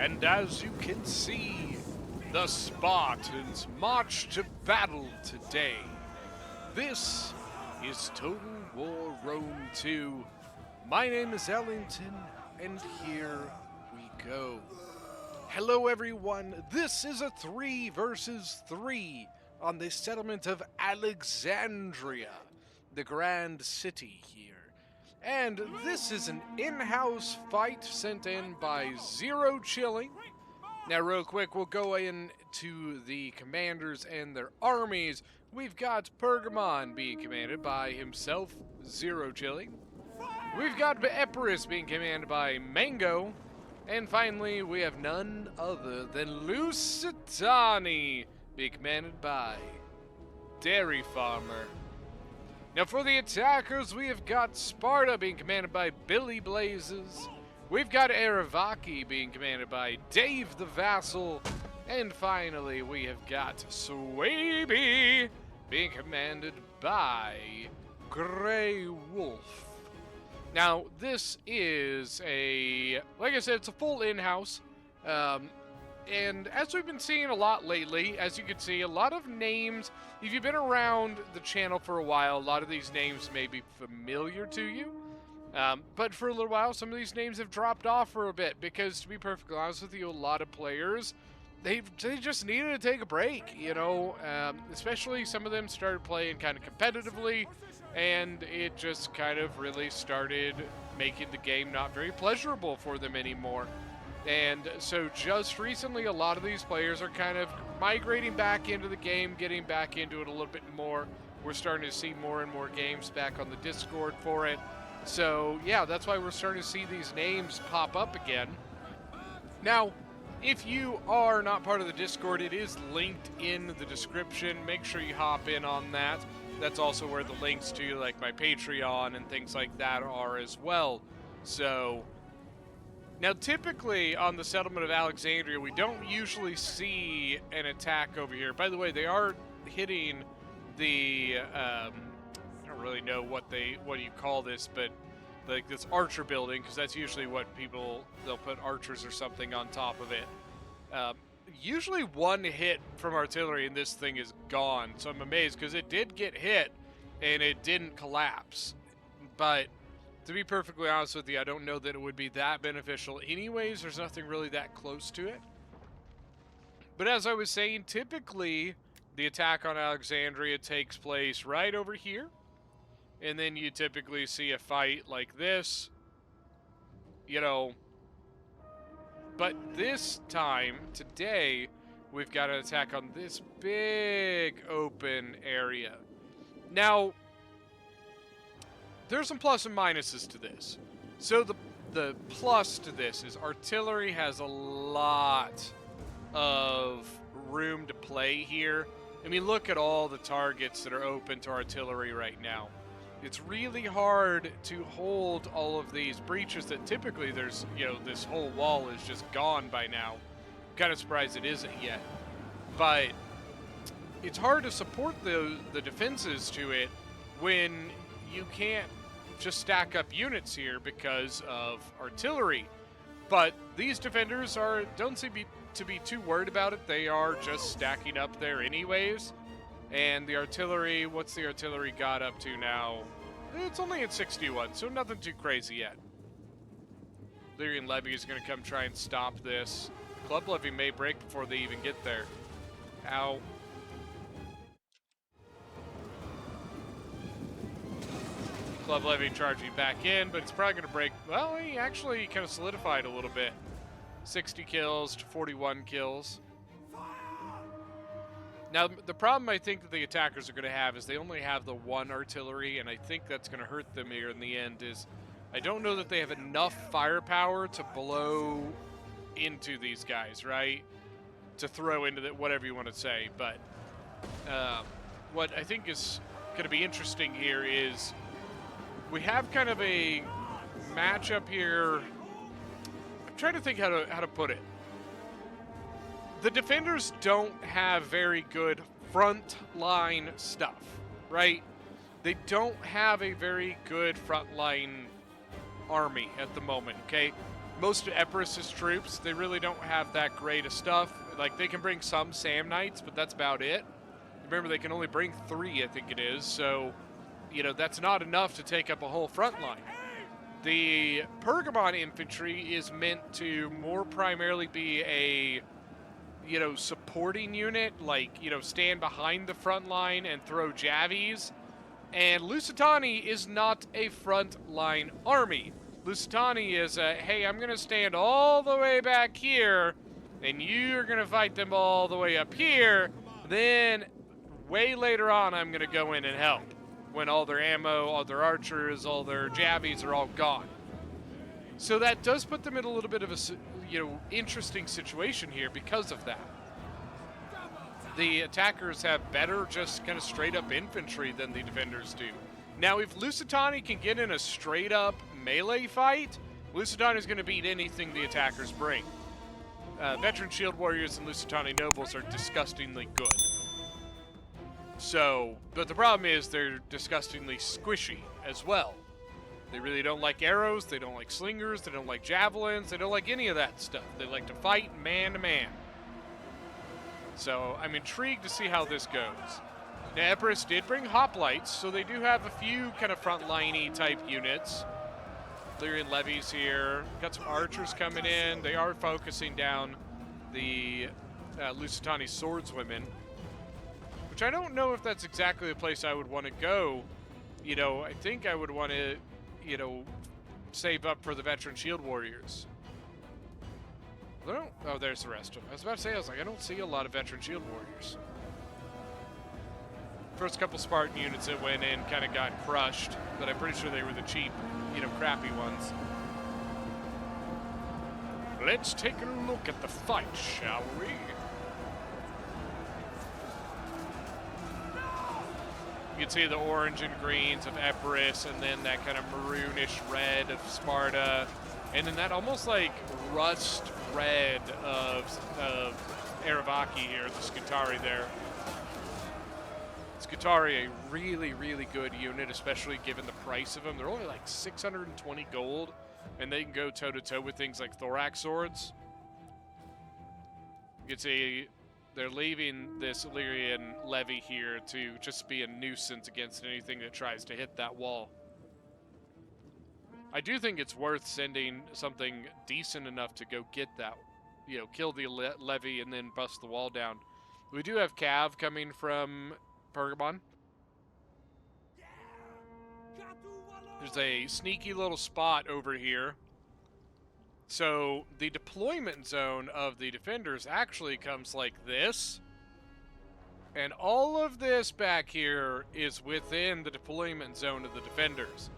And as you can see, the Spartans march to battle today. This is Total War Rome 2. My name is Ellington, and here we go. Hello everyone, this is a 3 versus 3 on the settlement of Alexandria, the grand city here. And this is an in-house fight sent in by Zero Chilling. Now real quick, we'll go into the commanders and their armies. We've got Pergamon being commanded by himself, Zero Chilling. We've got Epirus being commanded by Mango. And finally, we have none other than Lusitani being commanded by Dairy Farmer. Now for the attackers, we have got Sparta being commanded by Billy Blazes. We've got Aravaki being commanded by Dave the Vassal. And finally, we have got Swaby being commanded by Grey Wolf. Now, this is like I said, it's a full in-house. And as we've been seeing a lot lately, as you can see, a lot of names, if you've been around the channel for a while, a lot of these names may be familiar to you. But for a little while, some of these names have dropped off for a bit because, to be perfectly honest with you, a lot of players, they just needed to take a break, you know, especially some of them started playing kind of competitively, and it just kind of really started making the game not very pleasurable for them anymore. And so just recently, a lot of these players are kind of migrating back into the game, getting back into it a little bit more. We're starting to see more and more games back on the Discord for it. So yeah, that's why we're starting to see these names pop up again. Now, if you are not part of the Discord, it is linked in the description. Make sure you hop in on that. That's also where the links to like my Patreon and things like that are as well. So now typically on the settlement of Alexandria, we don't usually see an attack over here. By the way, they are hitting the I don't really know what you call this, but like this archer building, because that's usually what they'll put archers or something on top of it. Usually one hit from artillery and this thing is gone, so I'm amazed because it did get hit and it didn't collapse. But to be perfectly honest with you, I don't know that it would be that beneficial anyways. There's nothing really that close to it. But as I was saying, typically the attack on Alexandria takes place right over here. And then you typically see a fight like this, you know. But this time, today, we've got an attack on this big open area. Now, there's some plus and minuses to this. So the plus to this is artillery has a lot of room to play here. I mean, look at all the targets that are open to artillery right now. It's really hard to hold all of these breaches that typically there's, you know, this whole wall is just gone by now. I'm kind of surprised it isn't yet. But it's hard to support the defenses to it when you can't just stack up units here because of artillery. But these defenders don't seem to be too worried about it. They are just stacking up there anyways. And the artillery, what's the artillery got up to now? It's only at 61, so nothing too crazy yet. Lyrian Levy is going to come try and stop this. Club Levy may break before they even get there. Ow. Club Levy charging back in, but it's probably going to break. Well, he actually kind of solidified a little bit. 60 kills to 41 kills. Now, the problem I think that the attackers are going to have is they only have the one artillery, and I think that's going to hurt them here in the end, is I don't know that they have enough firepower to blow into these guys, right? To throw into whatever you want to say. But what I think is going to be interesting here is we have kind of a matchup here. I'm trying to think how to put it. The defenders don't have very good front line stuff, right? They don't have a very good front line army at the moment, okay? most of Epirus's troops, they really don't have that great of stuff. Like, they can bring some Sam Knights, but that's about it. Remember, they can only bring 3, I think it is, so, you know, that's not enough to take up a whole front line. The Pergamon infantry is meant to more primarily be a, you know, supporting unit, like, you know, stand behind the front line and throw javies. And Lusitani is not a front line army. Lusitani is a, hey, I'm going to stand all the way back here, and you're going to fight them all the way up here. Then, way later on, I'm going to go in and help when all their ammo, all their archers, all their javies are all gone. So that does put them in a little bit of a, you know, interesting situation here because of that. The attackers have better just kind of straight up infantry than the defenders do. Now, if Lusitani can get in a straight up melee fight, Lusitani is going to beat anything the attackers bring. Veteran shield warriors and Lusitani nobles are disgustingly good. So, but the problem is they're disgustingly squishy as well. They really don't like arrows, they don't like slingers, they don't like javelins, they don't like any of that stuff. They like to fight man to man. So I'm intrigued to see how this goes. Now, Epirus did bring hoplites, so they do have a few kind of front-liney type units. Lyrian levies here. Got some archers coming in. They are focusing down the Lusitani swordswomen, which I don't know if that's exactly the place I would want to go. You know, I think I would want to, you know, save up for the veteran shield warriors. Oh, there's the rest of them. I was about to say, I don't see a lot of veteran shield warriors. First couple Spartan units that went in kind of got crushed, but I'm pretty sure they were the cheap, you know, crappy ones. Let's take a look at the fight, shall we? You can see the orange and greens of Epirus, and then that kind of maroonish red of Sparta, and then that almost like rust red of Aravaki here, the Scutari there. Scutari, a really, really good unit, especially given the price of them. They're only like 620 gold, and they can go toe-to-toe with things like thorax swords. You can see they're leaving this Illyrian levy here to just be a nuisance against anything that tries to hit that wall. I do think it's worth sending something decent enough to go get that, you know, kill the levy and then bust the wall down. We do have Cav coming from Pergamon. There's a sneaky little spot over here. So the deployment zone of the defenders actually comes like this. And all of this back here is within the deployment zone of the defenders.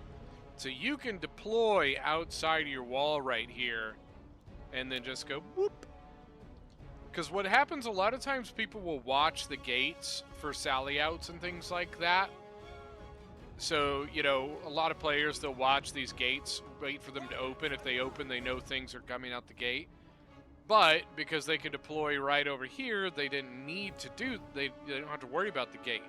So you can deploy outside of your wall right here and then just go whoop. Because what happens a lot of times, people will watch the gates for sally outs and things like that. So, you know, a lot of players, they'll watch these gates, wait for them to open. If they open, they know things are coming out the gate. But because they can deploy right over here, they didn't need to do, they don't have to worry about the gate.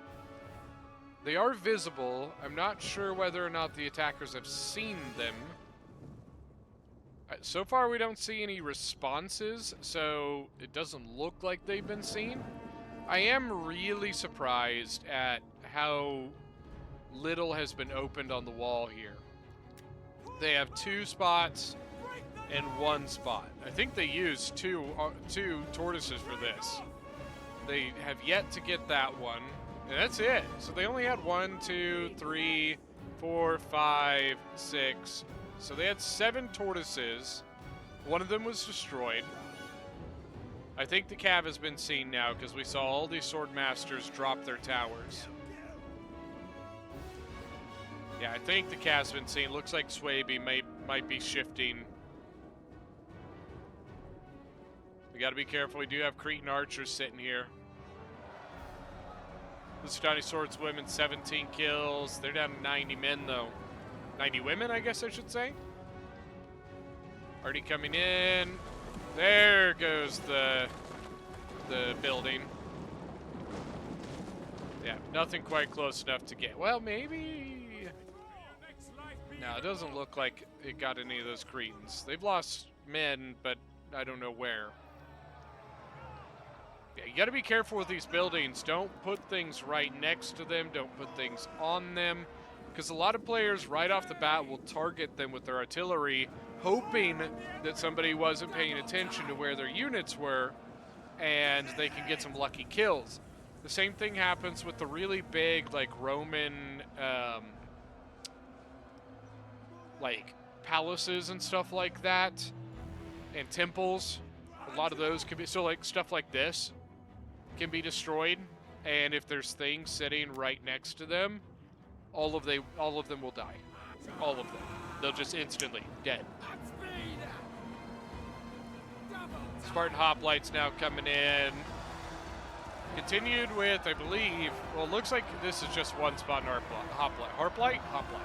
They are visible. I'm not sure whether or not the attackers have seen them. So far, we don't see any responses, so it doesn't look like they've been seen. I am really surprised at how little has been opened on the wall here. They have 2 spots and 1 spot. I think they used two tortoises for this. They have yet to get that one, and that's it. So they only had 1, 2, 3, 4, 5, 6. So they had 7 tortoises. One of them was destroyed. I think the Cav has been seen now because we saw all these sword masters drop their towers. Yeah, I think the Cav's been seen. Looks like Swaby might be shifting. We got to be careful. We do have Cretan archers sitting here. Lusitani swordswomen, 17 kills. They're down to 90 men, though. 90 women, I guess I should say. Already coming in. There goes the building. Yeah, nothing quite close enough to get. Well, maybe. No, it doesn't look like it got any of those Cretans. They've lost men, but I don't know where. Yeah, you got to be careful with these buildings. Don't put things right next to them. Don't put things on them. Because a lot of players right off the bat will target them with their artillery, hoping that somebody wasn't paying attention to where their units were, and they can get some lucky kills. The same thing happens with the really big, like, Roman, like, palaces and stuff like that, and temples. A lot of those can be, so, like, stuff like this can be destroyed, and if there's things sitting right next to them, all of them will die. All of them. They'll just instantly dead. Spartan hoplites now coming in. Continued with, I believe, well, it looks like this is just one Spartan hoplite. Hoplite? Hoplite.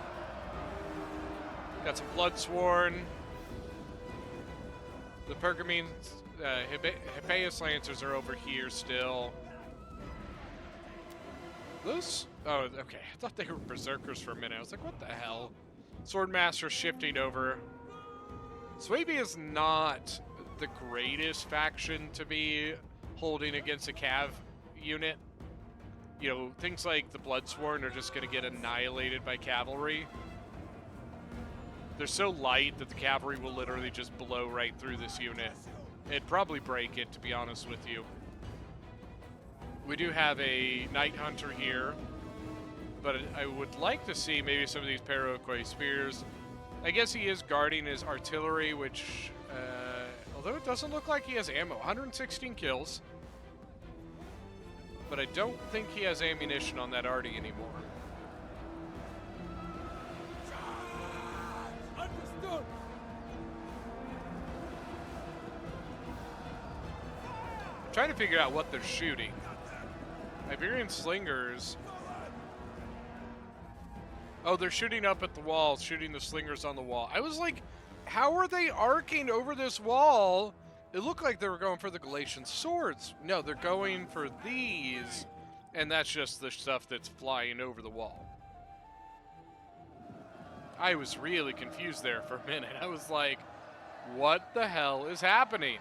Got some Bloodsworn. The Pergamene Hippeus Lancers are over here still. Those, oh, okay. I thought they were Berserkers for a minute. I was like, what the hell? Swordmaster shifting over. Swabie is not the greatest faction to be holding against a Cav unit. You know, things like the Bloodsworn are just going to get annihilated by Cavalry. They're so light that the Cavalry will literally just blow right through this unit. It'd probably break it, to be honest with you. We do have a Night Hunter here, but I would like to see maybe some of these Paraquay Spears. I guess he is guarding his artillery, which, although it doesn't look like he has ammo. 116 kills. But I don't think he has ammunition on that arty anymore. Understood. I'm trying to figure out what they're shooting. Iberian slingers. Oh, they're shooting up at the wall, shooting the slingers on the wall. I was like, how are they arcing over this wall? It looked like they were going for the Galatian swords. No, they're going for these, and that's just the stuff that's flying over the wall. I was really confused there for a minute. I was like, what the hell is happening?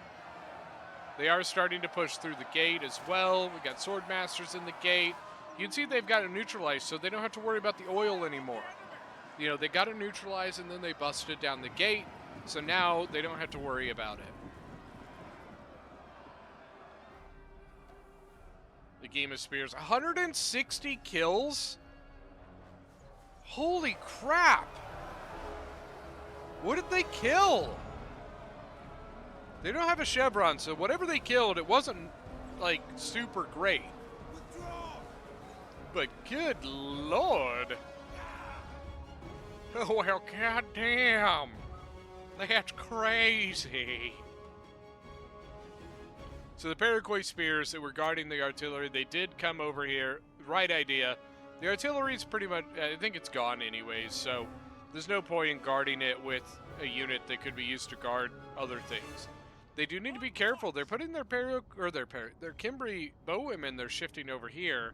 They are starting to push through the gate as well. We got Swordmasters in the gate. You can see they've got it neutralized, so they don't have to worry about the oil anymore. You know, they got it neutralized, and then they busted down the gate, so now they don't have to worry about it. The game of Spears, 160 kills? Holy crap! What did they kill? They don't have a chevron, so whatever they killed, it wasn't, like, super great. But good lord. Oh, well, goddamn. That's crazy. So the Paraquay Spears that were guarding the artillery, they did come over here. Right idea. The artillery's pretty much, I think it's gone anyways, so there's no point in guarding it with a unit that could be used to guard other things. They do need to be careful. They're putting their Cimbri bowwomen, they're shifting over here.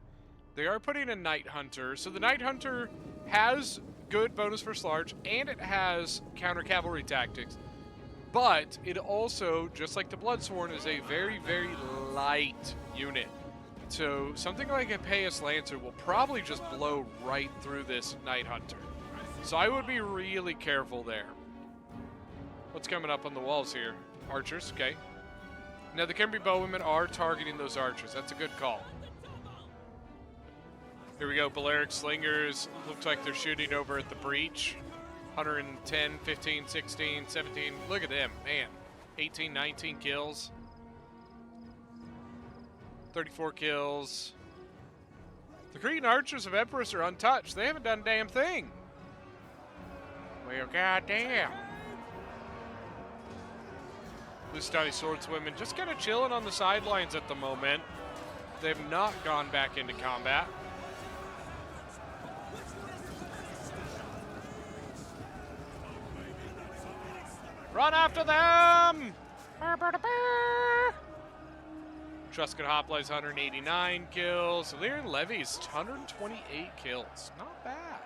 They are putting a Night Hunter. So the Night Hunter has good bonus first large, and it has counter cavalry tactics. But it also, just like the Bloodsworn, is a very, very light unit. So something like a Hippeus Lancer will probably just blow right through this Night Hunter. So I would be really careful there. What's coming up on the walls here? Archers, okay. Now the Cimbri bowwomen are targeting those archers. That's a good call. Here we go, Balearic Slingers. Looks like they're shooting over at the breach. 110, 15, 16, 17. Look at them, man. 18, 19 kills. 34 kills. The Cretan Archers of Epirus are untouched. They haven't done a damn thing. Well, goddamn. Lustani Swordswomen just kind of chilling on the sidelines at the moment. They've not gone back into combat. Run after them! Truscan Hoplites, 189 kills. Illyrian Levies, 128 kills. Not bad.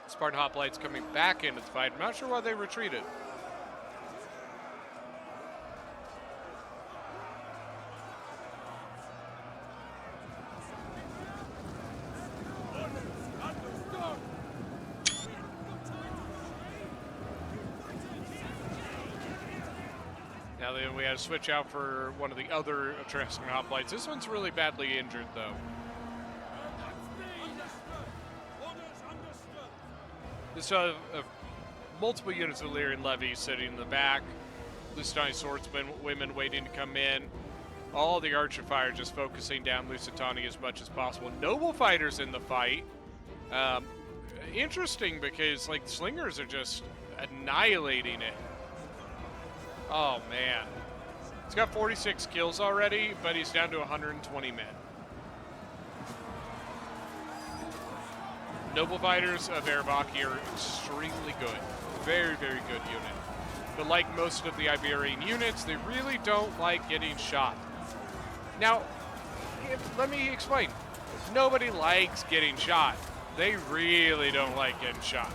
Spartan Hoplites coming back into the fight. I'm not sure why they retreated. Now then we had to switch out for one of the other Spartan Hoplites. This one's really badly injured, though. This multiple units of Illyrian levies sitting in the back. Lusitani swordsmen, women waiting to come in. All the archer fire just focusing down Lusitani as much as possible. Noble fighters in the fight. Interesting because like slingers are just annihilating it. Oh man. He's got 46 kills already, but he's down to 120 men. Noble fighters of Erebaki are extremely good. Very, very good unit. But like most of the Iberian units, they really don't like getting shot. Now, let me explain. Nobody likes getting shot. They really don't like getting shot.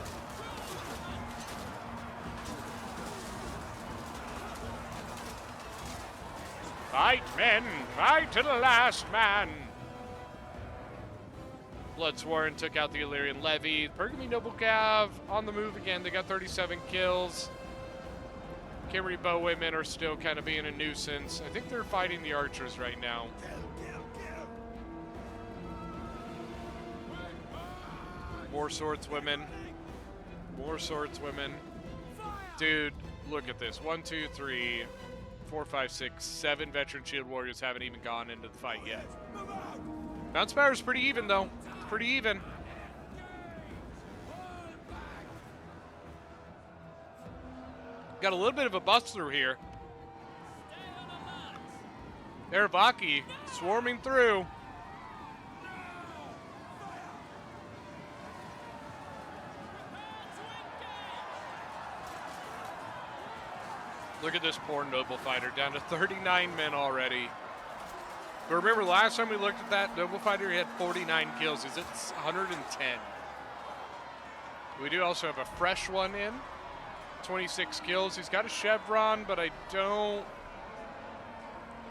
Fight, men! Fight to the last man! Bloodsworn took out the Illyrian levy. Pergamy Noble Cav on the move again. They got 37 kills. Cavalry bowwomen are still kind of being a nuisance. I think they're fighting the archers right now. More swordswomen. More swordswomen. Dude, look at this. 1, 2, 3, 4, 5, 6, 7 veteran shield warriors haven't even gone into the fight yet. Bounce power is pretty even, though. Pretty even. Got a little bit of a bust through here. Erebaki swarming through. Look at this poor noble fighter, down to 39 men already. But remember, last time we looked at that noble fighter, he had 49 kills. He's at 110. We do also have a fresh one in. 26 kills. He's got a chevron, but I feel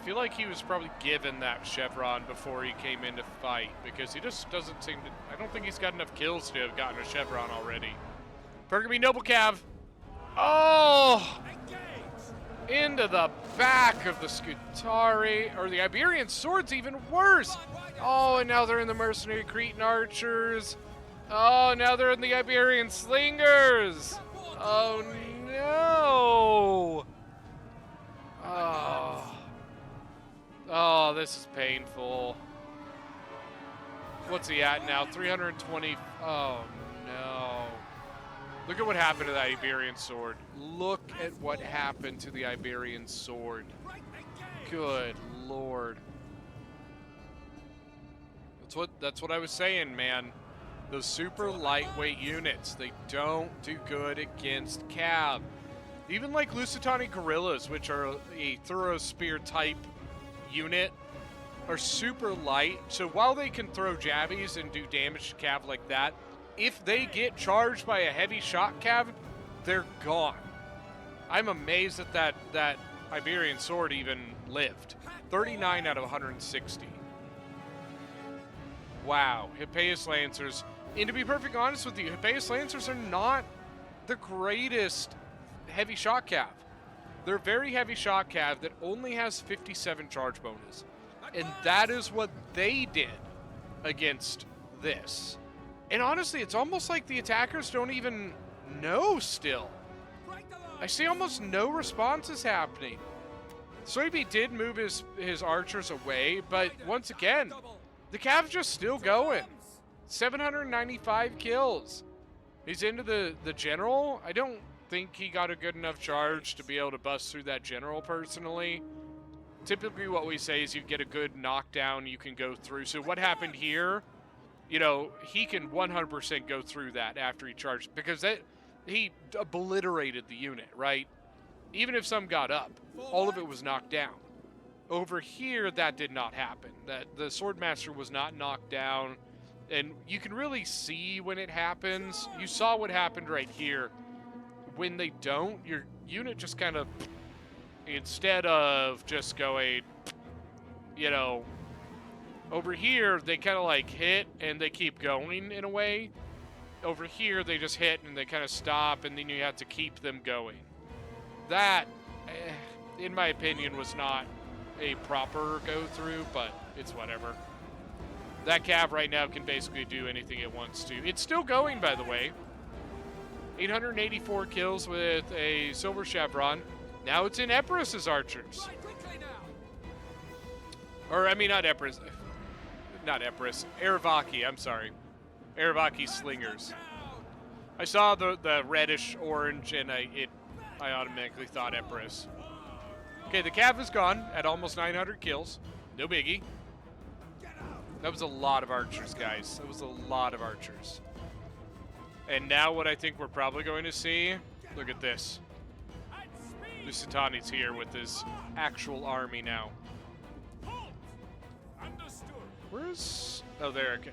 like he was probably given that chevron before he came into fight, because he just doesn't seem to... I don't think he's got enough kills to have gotten a chevron already. Pergamy Noble Cav. Oh! Into the back of the Scutari, or the Iberian Sword's even worse. Oh, and now they're in the mercenary Cretan archers. Oh, now they're in the Iberian slingers. Oh no. Oh, this is painful. What's he at now? 320. Oh no. Look at what happened to the Iberian sword. Look at what happened to the Iberian sword. Good Lord. That's what I was saying, man. Those super lightweight units, they don't do good against Cav. Even like Lusitani guerrillas, which are a thorough spear type unit, are super light. So while they can throw jabbies and do damage to Cav like that, if they get charged by a heavy shot Cav, they're gone. I'm amazed that that Iberian sword even lived. 39 out of 160. Wow. Hippeus Lancers. And to be perfectly honest with you, Hippeus Lancers are not the greatest heavy shot Cav. They're very heavy shot Cav that only has 57 charge bonus. And that is what they did against this. And honestly, it's almost like the attackers don't even know still. I see almost no responses happening. Soybe did move his archers away, but once again, the Cav's just still going. 795 kills. He's into the general. I don't think he got a good enough charge to be able to bust through that general personally. Typically what we say is you get a good knockdown, you can go through. So what happened here, you know, he can 100% go through that after he charged, because he obliterated the unit, right? Even if some got up, all of it was knocked down. Over here, that did not happen. That the Swordmaster was not knocked down. And you can really see when it happens. You saw what happened right here. When they don't, your unit just kind of, instead of just going, you know, over here, they kind of like hit and they keep going in a way. Over here, they just hit and they kind of stop, and then you have to keep them going. That, in my opinion, was not a proper go-through, but it's whatever. That Cav right now can basically do anything it wants to. It's still going, by the way. 884 kills with a Silver Chevron. Now it's in Epirus's archers. Or, I mean, not Epirus. Not Epirus. Aravaki, I'm sorry. Aravaki slingers. I saw the reddish orange, and I automatically thought Epirus. Okay, the Cav is gone at almost 900 kills. No biggie. That was a lot of archers, guys. That was a lot of archers. And now what I think we're probably going to see, look at this. Lusitani's here with his actual army now. Where's... Oh, there, okay.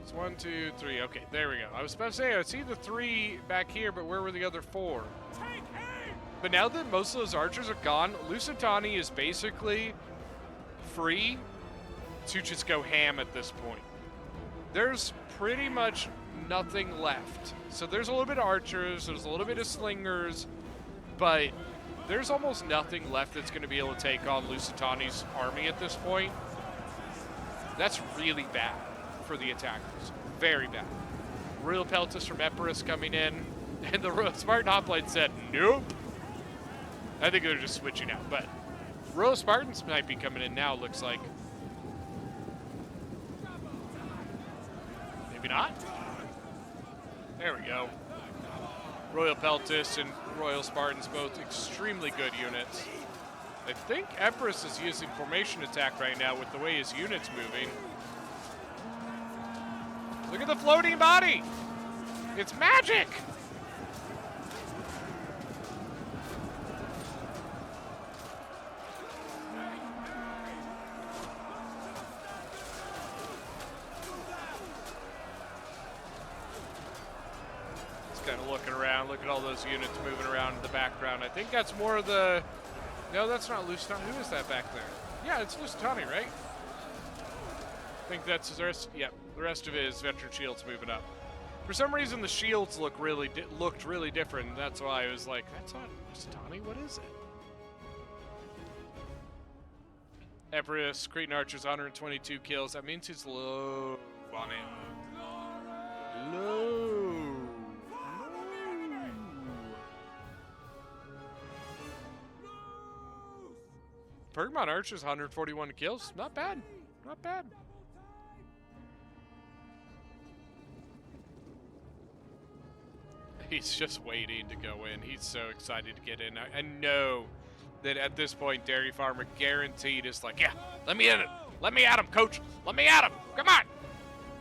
It's 1, 2, 3. Okay, there we go. I was about to say, I see the 3 back here, but where were the other 4? But now that most of those archers are gone, Lusitani is basically free to just go ham at this point. There's pretty much nothing left. So there's a little bit of archers, there's a little bit of slingers, but there's almost nothing left that's going to be able to take on Lusitani's army at this point. That's really bad for the attackers. Very bad. Royal Peltis from Epirus coming in, and the Royal Spartan Hoplite said, nope. I think they're just switching out, but Royal Spartans might be coming in now, looks like. Maybe not. There we go. Royal Peltis and Royal Spartans, both extremely good units. I think Epirus is using formation attack right now with the way his unit's moving. Look at the floating body! It's magic! Kind of looking around, look at all those units moving around in the background. I think that's more of the... No, that's not Lusitani. Who is that back there? Yeah, it's Lusitani, right? I think that's the rest. Yep, the rest of his veteran shields moving up. For some reason, the shields looked really different. That's why I was like, that's not Lusitani. What is it? Epirus, Cretan Archers, 122 kills. That means he's low on it. Low. Pergamon Archers, 141 kills. Not bad. Not bad. He's just waiting to go in. He's so excited to get in. I know that at this point, Dairy Farmer guaranteed is like, yeah, let me in it. Let me at him, coach. Let me at him. Come on.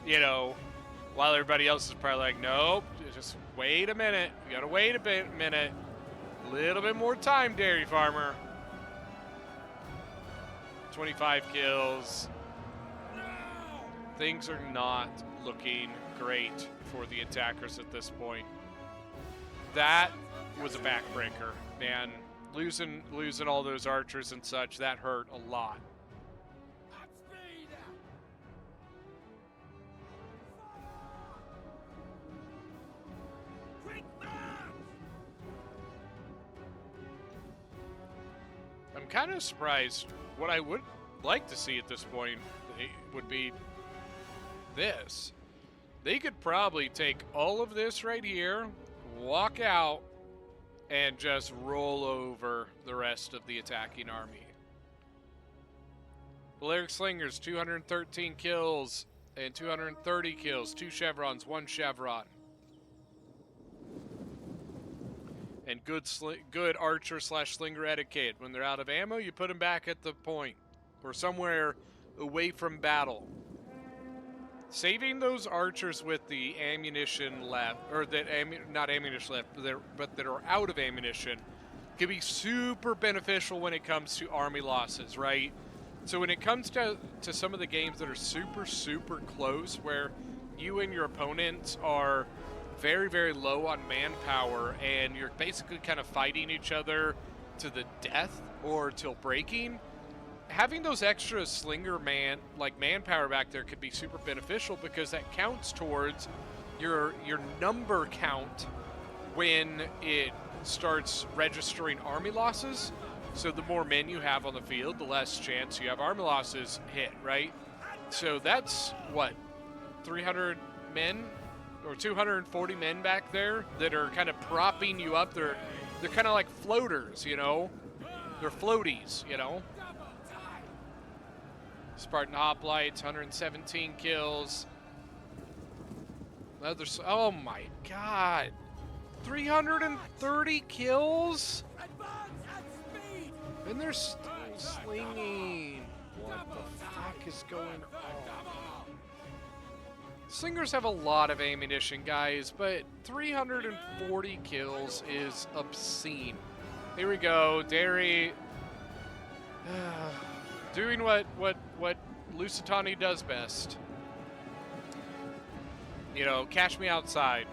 You know, while everybody else is probably like, nope, just wait a minute. You got to wait a minute. A little bit more time, Dairy Farmer. 25 kills. Things are not looking great for the attackers at this point. That was a backbreaker, man. Losing all those archers and such, that hurt a lot. I'm kind of surprised. What I would like to see at this point would be this. They could probably take all of this right here, walk out, and just roll over the rest of the attacking army. Balearic Slingers, 213 kills and 230 kills. 2 chevrons, 1 chevron. And good archer / slinger etiquette. When they're out of ammo, you put them back at the point or somewhere away from battle. Saving those archers with the ammunition left, or that not ammunition left, but that are out of ammunition, can be super beneficial when it comes to army losses, right? So when it comes to some of the games that are super, super close, where you and your opponents are very, very low on manpower, and you're basically kind of fighting each other to the death or till breaking, having those extra slinger manpower back there could be super beneficial, because that counts towards your number count when it starts registering army losses. So the more men you have on the field, the less chance you have army losses hit, right? So that's what, 300 men or 240 men back there that are kind of propping you up. They're kind of like floaters, you know? They're floaties, you know? Spartan Hoplites, 117 kills. Oh my god. 330 kills? And they're still slinging. What the fuck is going on? Slingers have a lot of ammunition, guys, but 340 kills is obscene. Here we go, Derry. Doing what Lusitani does best. You know, catch me outside.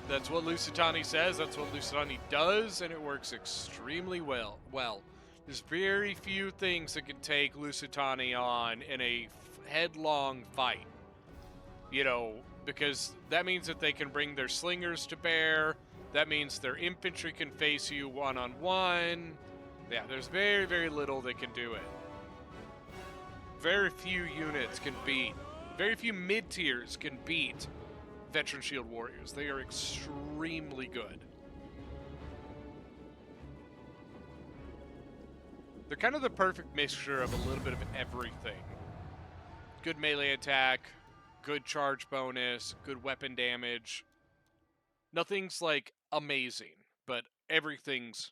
That's what Lusitani says, that's what Lusitani does, and it works extremely well. There's very few things that can take Lusitani on in a headlong fight. You know, because that means that they can bring their slingers to bear. That means their infantry can face you one-on-one. Yeah, there's very, very little that can do it. Very few units can beat. Very few mid-tiers can beat Veteran Shield Warriors. They are extremely good. They're kind of the perfect mixture of a little bit of everything. Good melee attack, good charge bonus, good weapon damage. Nothing's like amazing, but everything's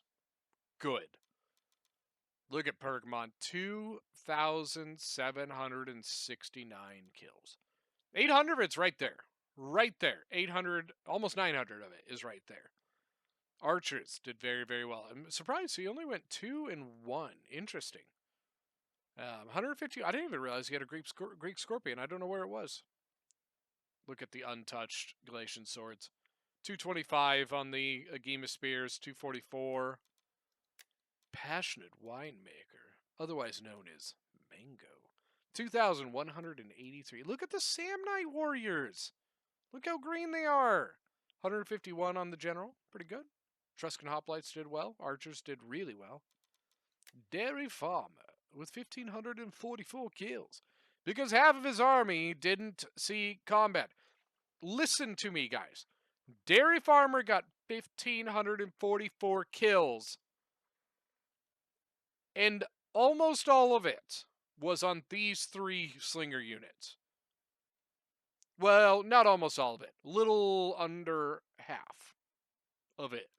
good. Look at Pergamon, 2,769 kills. 800 of it's right there. Right there. 800, almost 900 of it is right there. Archers did very, very well. I'm surprised he only went 2 and 1. Interesting. 150. I didn't even realize he had a Greek Scorpion. I don't know where it was. Look at the untouched Galatian swords. 225 on the Agema Spears. 244. Passionate Winemaker, otherwise known as Mango. 2,183. Look at the Samnite Warriors. Look how green they are. 151 on the General. Pretty good. Truscan Hoplites did well. Archers did really well. Dairy Farmer with 1,544 kills. Because half of his army didn't see combat. Listen to me, guys. Dairy Farmer got 1,544 kills. And almost all of it was on these 3 slinger units. Well, not almost all of it. Little under half of it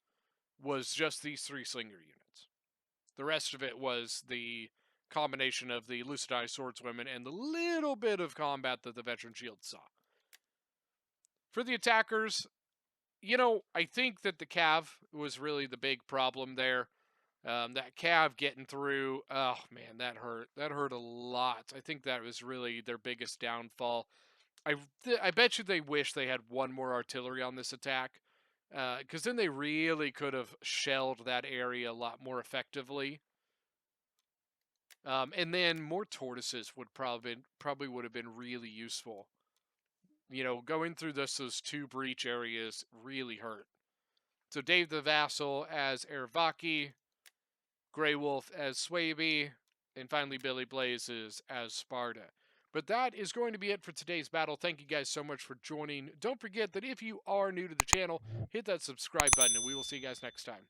was just these 3 slinger units. The rest of it was the combination of the Lucidized Swordswomen and the little bit of combat that the Veteran Shield saw. For the attackers, you know, I think that the Cav was really the big problem there. That Cav getting through, oh man, that hurt. That hurt a lot. I think that was really their biggest downfall. I bet you they wish they had one more artillery on this attack, because then they really could have shelled that area a lot more effectively. And then more tortoises would probably would have been really useful. You know, going through those 2 breach areas really hurt. So Dave the Vassal as Ervaki, Grey Wolf as Swaby, and finally Billy Blazes as Sparta. But that is going to be it for today's battle. Thank you guys so much for joining. Don't forget that if you are new to the channel, hit that subscribe button, and we will see you guys next time.